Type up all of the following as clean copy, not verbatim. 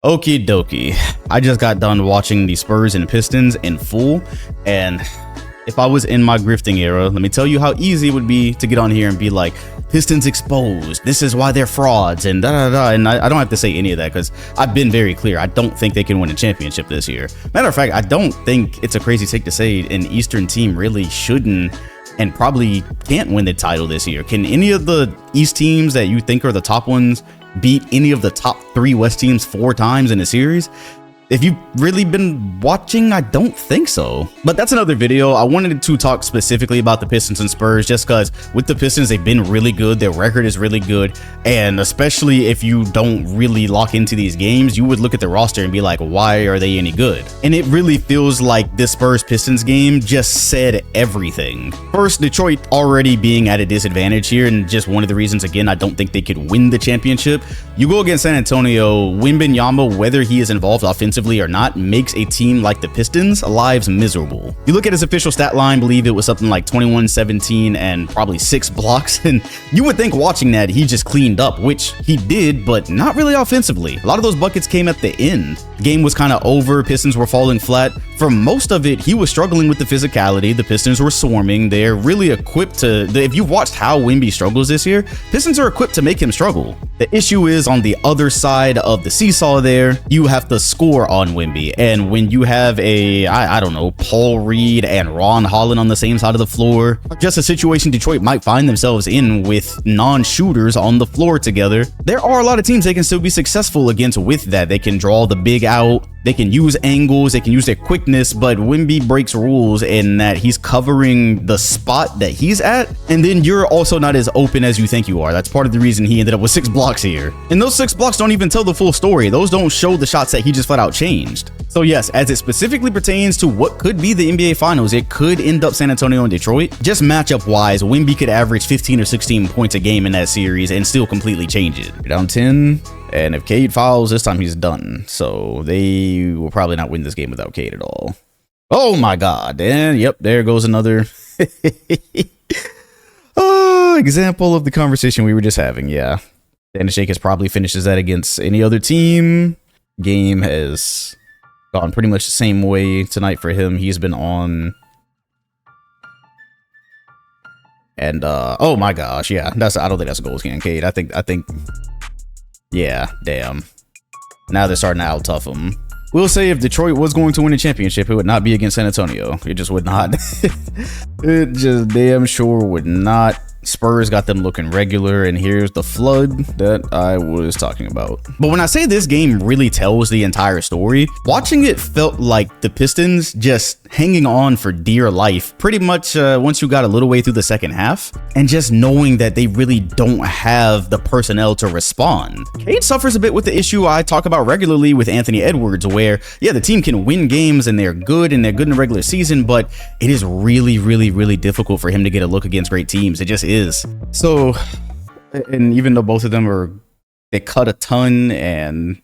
Okie dokie. I just got done watching the Spurs and Pistons in full, and if I was in my grifting era, let me tell you how easy it would be to get on here and be like, Pistons exposed, this is why they're frauds, and da-da-da, and I don't have to say any of that because I've been very clear. I don't think they can win a championship this year. Matter of fact, I don't think it's a crazy take to say an Eastern team really shouldn't and probably can't win the title this year. Can any of the East teams that you think are the top ones beat any of the top 3 West teams 4 times in a series? If you've really been watching, I don't think so. But that's another video. I wanted to talk specifically about the Pistons and Spurs just because with the Pistons, they've been really good. Their record is really good. And especially if you don't really lock into these games, you would look at the roster and be like, why are they any good? And it really feels like this Spurs Pistons game just said everything. First, Detroit already being at a disadvantage here. And just one of the reasons, again, I don't think they could win the championship. You go against San Antonio, Wembanyama, whether he is involved offensively or not, makes a team like the Pistons lives miserable. You look at his official stat line, believe it was something like 21, 17, and probably 6 blocks, and you would think watching that he just cleaned up, which he did, but not really offensively. A lot of those buckets came at the end. The game was kind of over, Pistons were falling flat. For most of it, he was struggling with the physicality. The Pistons were swarming. They're really equipped to, if you've watched how Wemby struggles this year, Pistons are equipped to make him struggle. The issue is on the other side of the seesaw there, you have to score on Wemby. And when you have I don't know, Paul Reed and Ron Holland on the same side of the floor, just a situation Detroit might find themselves in with non-shooters on the floor together, there are a lot of teams they can still be successful against with that. They can draw the big out, they can use angles, they can use their quickness, but Wemby breaks rules in that he's covering the spot that he's at, and then you're also not as open as you think you are. That's part of the reason he ended up with 6 blocks here. And those 6 blocks don't even tell the full story. Those don't show the shots that he just flat out changed. So yes, as it specifically pertains to what could be the NBA Finals, it could end up San Antonio and Detroit. Just matchup wise, Wemby could average 15 or 16 points a game in that series and still completely change it. Down 10. And if Cade fouls, this time he's done. So they will probably not win this game without Cade at all. Oh my God. And yep, there goes another example of the conversation we were just having. Yeah. Dennis Jacobs probably finishes that against any other team. Game has gone pretty much the same way tonight for him. He's been on. And oh my gosh, yeah. I don't think that's a goal can Cade. I think yeah, damn. Now they're starting to out-tough him. We'll say if Detroit was going to win a championship, it would not be against San Antonio. It just would not. It just damn sure would not. Spurs got them looking regular, and here's the flood that I was talking about. But when I say this game really tells the entire story, watching it felt like the Pistons just hanging on for dear life pretty much once you got a little way through the second half, and just knowing that they really don't have the personnel to respond. Cade suffers a bit with the issue I talk about regularly with Anthony Edwards, where yeah, the team can win games and they're good in the regular season, but it is really difficult for him to get a look against great teams. It just is. So, and even though both of them they cut a ton, and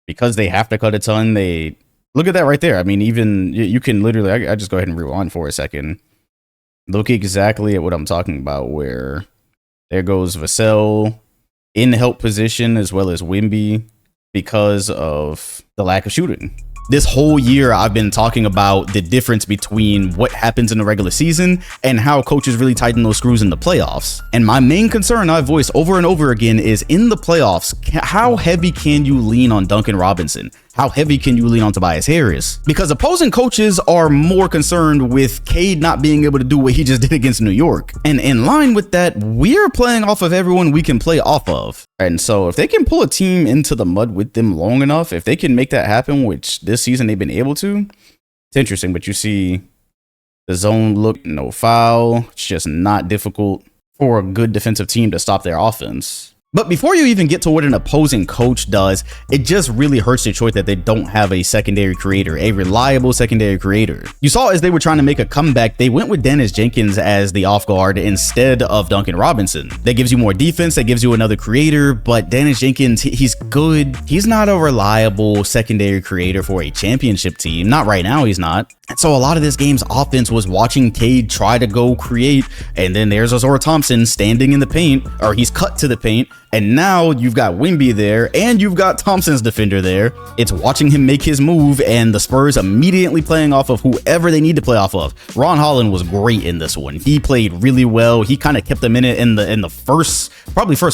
because they have to cut a ton, they look at that right there. I mean, even you can literally, I just go ahead and rewind for a second. Look exactly at what I'm talking about, where there goes Vassell in the help position as well as Wemby because of the lack of shooting. This whole year, I've been talking about the difference between what happens in the regular season and how coaches really tighten those screws in the playoffs. And my main concern I've voiced over and over again is in the playoffs, how heavy can you lean on Duncan Robinson? How heavy can you lean on Tobias Harris? Because opposing coaches are more concerned with Cade not being able to do what he just did against New York. And in line with that, we're playing off of everyone we can play off of. And so if they can pull a team into the mud with them long enough, if they can make that happen, which this season they've been able to, it's interesting. But you see the zone look, no foul. It's just not difficult for a good defensive team to stop their offense. But before you even get to what an opposing coach does, it just really hurts Detroit that they don't have a secondary creator, a reliable secondary creator. You saw as they were trying to make a comeback, they went with Dennis Jenkins as the off guard instead of Duncan Robinson. That gives you more defense, that gives you another creator, but Dennis Jenkins, he's good. He's not a reliable secondary creator for a championship team. Not right now, he's not. And so a lot of this game's offense was watching Cade try to go create, and then there's Azora Thompson standing in the paint, or he's cut to the paint, and now you've got Wemby there, and you've got Thompson's defender there. It's watching him make his move, and the Spurs immediately playing off of whoever they need to play off of. Ron Holland was great in this one. He played really well. He kind of kept them in it in the first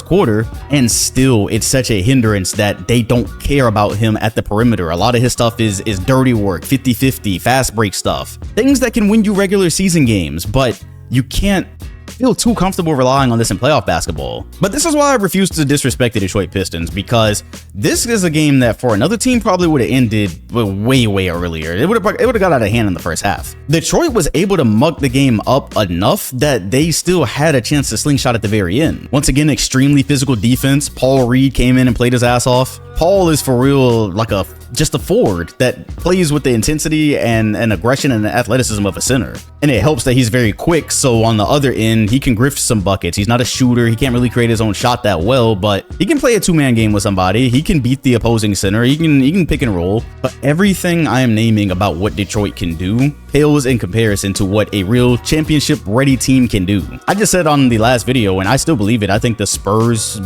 quarter, and still it's such a hindrance that they don't care about him at the perimeter. A lot of his stuff is dirty work, 50-50, fast break stuff, things that can win you regular season games, but you can't feel too comfortable relying on this in playoff basketball. But this is why I refuse to disrespect the Detroit Pistons, because this is a game that for another team probably would have ended way earlier. It would have got out of hand in the first half. Detroit was able to muck the game up enough that they still had a chance to slingshot at the very end. Once again, extremely physical defense. Paul Reed came in and played his ass off. Paul is for real like just a forward that plays with the intensity and aggression and the athleticism of a center. And it helps that he's very quick, so on the other end, he can grift some buckets. He's not a shooter. He can't really create his own shot that well, but he can play a two-man game with somebody. He can beat the opposing center. He can pick and roll. But everything I am naming about what Detroit can do pales in comparison to what a real championship-ready team can do. I just said on the last video, and I still believe it, I think the Spurs,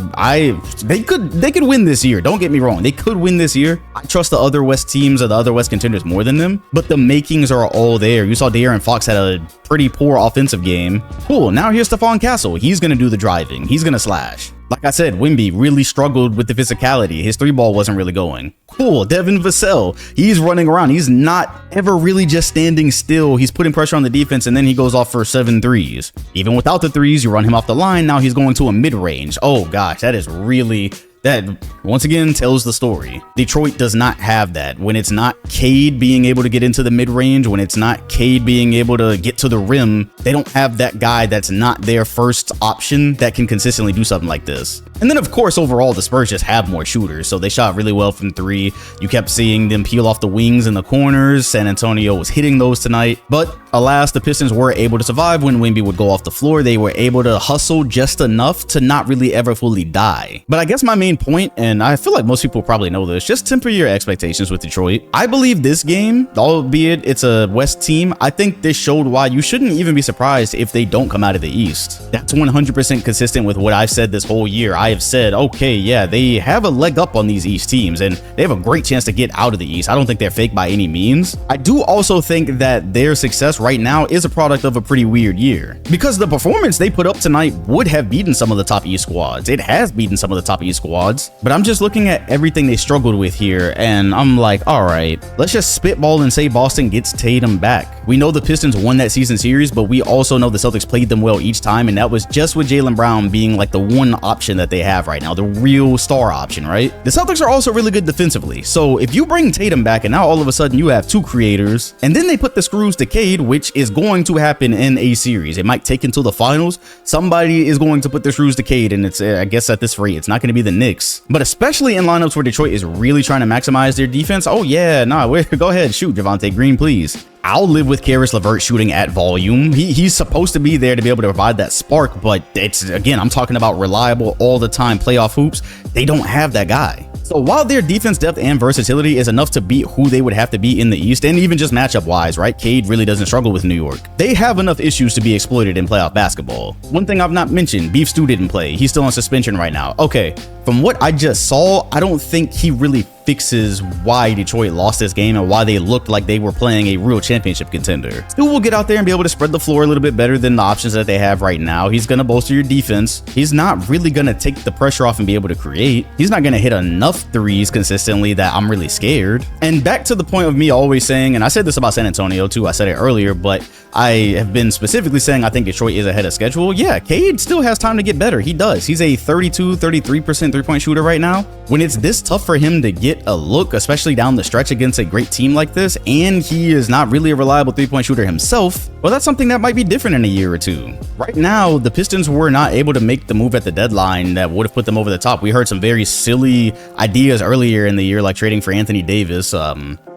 they could win this year. Don't get me wrong. They could win this year. I trust the other West teams or the other West contenders more than them, but the makings are all there. You saw De'Aaron Fox had a pretty poor offensive game. Cool. Now here's Stephon Castle. He's going to do the driving. He's going to slash. Like I said, Wemby really struggled with the physicality. His three ball wasn't really going. Cool. Devin Vassell, he's running around. He's not ever really just standing still. He's putting pressure on the defense, and then he goes off for 7 threes. Even without the threes, you run him off the line. Now he's going to a mid-range. Oh gosh, that is really... That once again tells the story. Detroit does not have that. When it's not Cade being able to get into the mid-range, when it's not Cade being able to get to the rim, they don't have that guy that's not their first option that can consistently do something like this. And then, of course, overall, the Spurs just have more shooters, so they shot really well from 3. You kept seeing them peel off the wings in the corners. San Antonio was hitting those tonight, but alas, the Pistons were able to survive when Wemby would go off the floor. They were able to hustle just enough to not really ever fully die. But I guess my main point, and I feel like most people probably know this, just temper your expectations with Detroit. I believe this game, albeit it's a West team, I think this showed why you shouldn't even be surprised if they don't come out of the East. That's 100% consistent with what I've said this whole year. I have said, okay, yeah, they have a leg up on these East teams, and they have a great chance to get out of the East. I don't think they're fake by any means. I do also think that their success right now is a product of a pretty weird year, because the performance they put up tonight would have beaten some of the top East squads. It has beaten some of the top East squads, but I'm just looking at everything they struggled with here, and I'm like, all right, let's just spitball and say Boston gets Tatum back. We know the Pistons won that season series, but we also know the Celtics played them well each time, and that was just with Jaylen Brown being like the one option that they have right now, the real star option, right? The Celtics are also really good defensively, so if you bring Tatum back and now all of a sudden you have 2 creators, and then they put the screws to Cade, which is going to happen in a series. It might take until the finals. Somebody is going to put the screws to Cade, and it's, I guess at this rate, it's not going to be the Knicks, but especially in lineups where Detroit is really trying to maximize their defense. Oh yeah, nah, go ahead, shoot Javonte Green, please. I'll live with Karis LeVert shooting at volume. He's supposed to be there to be able to provide that spark, but it's, again, I'm talking about reliable all the time playoff hoops. They don't have that guy. So while their defense depth and versatility is enough to beat who they would have to beat in the East, and even just matchup wise, right? Cade really doesn't struggle with New York. They have enough issues to be exploited in playoff basketball. One thing I've not mentioned, Beef Stew didn't play. He's still on suspension right now. Okay, from what I just saw, I don't think he really fixes why Detroit lost this game and why they looked like they were playing a real championship contender. Still will get out there and be able to spread the floor a little bit better than the options that they have right now. He's going to bolster your defense. He's not really going to take the pressure off and be able to create. He's not going to hit enough threes consistently that I'm really scared. And back to the point of me always saying, and I said this about San Antonio too, I said it earlier, but I have been specifically saying I think Detroit is ahead of schedule. Yeah, Cade still has time to get better. He does. He's a 33% three-point shooter right now. When it's this tough for him to get a look, especially down the stretch against a great team like this, and he is not really a reliable three-point shooter himself, well, that's something that might be different in a year or two. Right now, the Pistons were not able to make the move at the deadline that would have put them over the top. We heard some very silly ideas earlier in the year, like trading for Anthony Davis.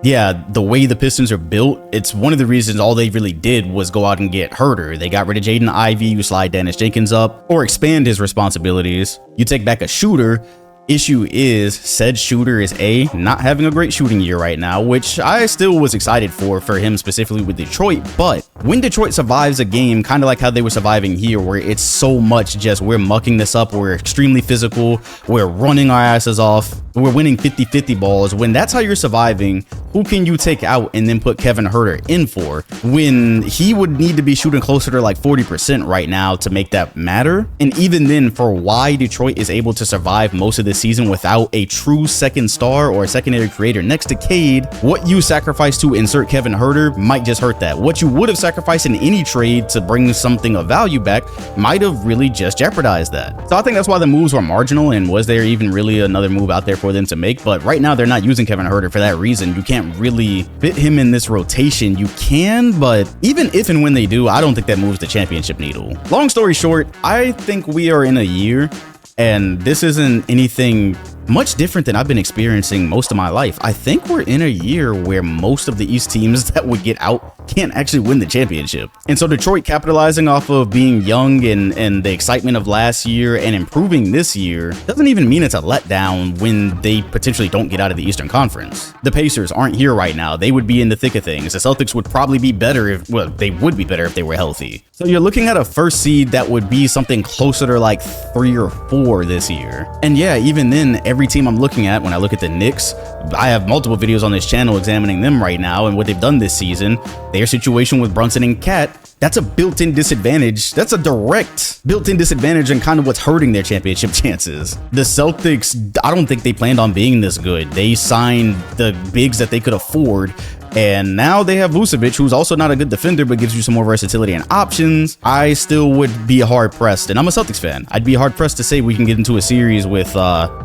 Yeah, the way the Pistons are built, it's one of the reasons all they really did was go out and get Herter. They got rid of Jaden Ivey, you slide Dennis Jenkins up, or expand his responsibilities. You take back a shooter, Issue is said shooter is not having a great shooting year right now, which I still was excited for him specifically with Detroit. But when Detroit survives a game, kind of like how they were surviving here, where it's so much just we're mucking this up, we're extremely physical, we're running our asses off, we're winning 50-50 balls. When that's how you're surviving, who can you take out and then put Kevin Huerter in for when he would need to be shooting closer to like 40% right now to make that matter? And even then, for why Detroit is able to survive most of the season without a true second star or a secondary creator next to Cade, what you sacrifice to insert Kevin Huerter might just hurt that. What you would have sacrificed in any trade to bring something of value back might have really just jeopardized that. So I think that's why the moves were marginal, and was there even really another move out there for them to make? But right now they're not using Kevin Huerter for that reason. You can't really fit him in this rotation. You can, but even if and when they do, I don't think that moves the championship needle. Long story short, I think we are in a year, and this isn't anything much different than I've been experiencing most of my life. I think we're in a year where most of the East teams that would get out can't actually win the championship. And so Detroit, capitalizing off of being young and the excitement of last year and improving this year, doesn't even mean it's a letdown when they potentially don't get out of the Eastern Conference. The Pacers aren't here right now. They would be in the thick of things. The Celtics would probably be better if, well, they would be better if they were healthy. So you're looking at a first seed that would be something closer to like 3 or 4 this year. And yeah, even then, every team I'm looking at, when I look at the Knicks, I have multiple videos on this channel examining them right now and what they've done this season. Their situation with Brunson and Cat, that's a built-in disadvantage. That's a direct built-in disadvantage and kind of what's hurting their championship chances. The Celtics, I don't think they planned on being this good. They signed the bigs that they could afford, and now they have Vucevic, who's also not a good defender, but gives you some more versatility and options. I still would be hard-pressed, and I'm a Celtics fan. I'd be hard-pressed to say we can get into a series with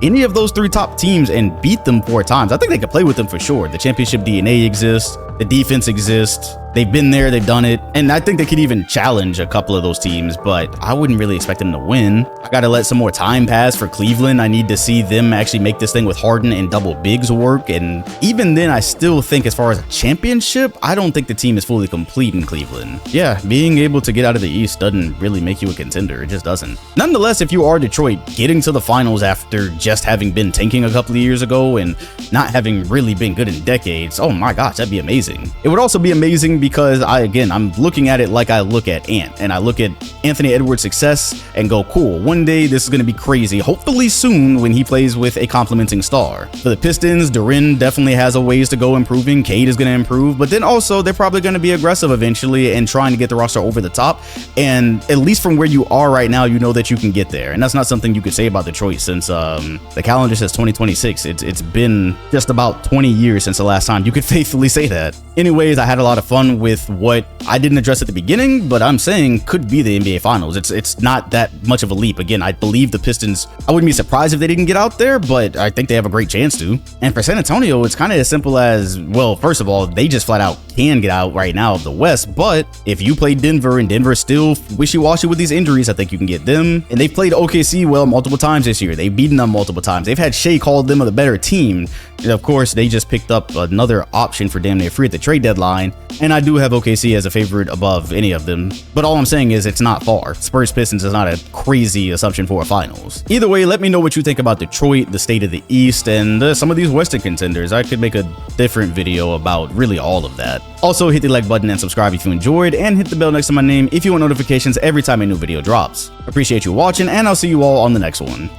any of those 3 top teams and beat them 4 times. I think they could play with them for sure. The championship DNA exists. The defense exists. They've been there, they've done it, and I think they could even challenge a couple of those teams, but I wouldn't really expect them to win. I gotta let some more time pass for Cleveland. I need to see them actually make this thing with Harden and double bigs work, and even then, I still think as far as a championship, I don't think the team is fully complete in Cleveland. Yeah, being able to get out of the East doesn't really make you a contender. It just doesn't. Nonetheless, if you are Detroit, getting to the finals after just having been tanking a couple of years ago and not having really been good in decades, oh my gosh, that'd be amazing. It would also be amazing because I'm looking at it like I look at Ant, and I look at Anthony Edwards' success and go, cool, one day this is going to be crazy, hopefully soon when he plays with a complementing star. For the Pistons, Duren definitely has a ways to go improving. Cade is going to improve, but then also they're probably going to be aggressive eventually and trying to get the roster over the top, and at least from where you are right now, you know that you can get there, and that's not something you could say about Detroit since the calendar says 2026. It's been just about 20 years since the last time you could faithfully say that. Anyways, I had a lot of fun with what I didn't address at the beginning, but I'm saying could be the NBA Finals. It's not that much of a leap. Again, I believe the Pistons, I wouldn't be surprised if they didn't get out there, but I think they have a great chance to. And for San Antonio, it's kind of as simple as, well, first of all, they just flat out can get out right now of the West, but if you play Denver and Denver is still wishy-washy with these injuries, I think you can get them. And they've played OKC well multiple times this year. They've beaten them multiple times. They've had Shea call them the better team. And of course, they just picked up another option for damn near free at the trade deadline, and I do have OKC as a favorite above any of them, but all I'm saying is it's not far. Spurs Pistons is not a crazy assumption for a finals. Either way, let me know what you think about Detroit, the state of the East, and some of these Western contenders. I could make a different video about really all of that. Also, hit the like button and subscribe if you enjoyed, and hit the bell next to my name if you want notifications every time a new video drops. Appreciate you watching, and I'll see you all on the next one.